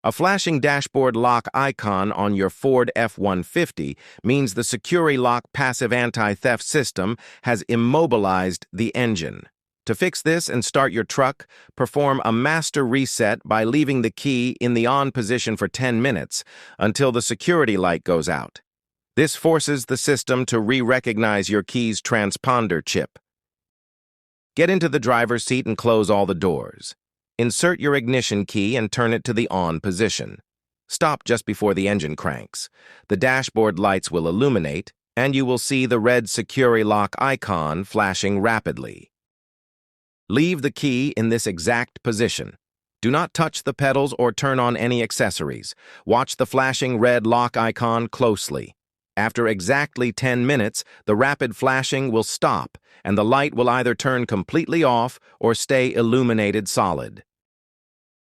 A flashing dashboard lock icon on your Ford F-150 means the SecuriLock passive anti-theft system has immobilized the engine. To fix this and start your truck, perform a master reset by leaving the key in the on position for 10 minutes until the security light goes out. This forces the system to re-recognize your key's transponder chip. Get into the driver's seat and close all the doors. Insert your ignition key and turn it to the on position. Stop just before the engine cranks. The dashboard lights will illuminate, and you will see the red SecuriLock icon flashing rapidly. Leave the key in this exact position. Do not touch the pedals or turn on any accessories. Watch the flashing red lock icon closely. After exactly 10 minutes, the rapid flashing will stop, and the light will either turn completely off or stay illuminated solid.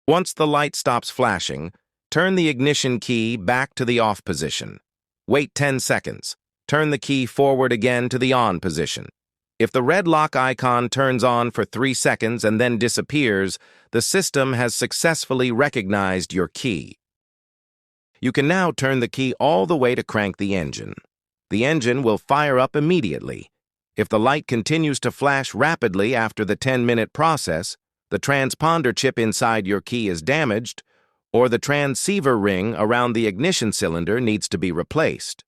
Once the light stops flashing, turn the ignition key back to the off position. Wait 10 seconds. Turn the key forward again to the on position. If the red lock icon turns on for 3 seconds and then disappears, the system has successfully recognized your key. You can now turn the key all the way to crank the engine. The engine will fire up immediately. If the light continues to flash rapidly after the 10-minute process, the transponder chip inside your key is damaged, or the transceiver ring around the ignition cylinder needs to be replaced.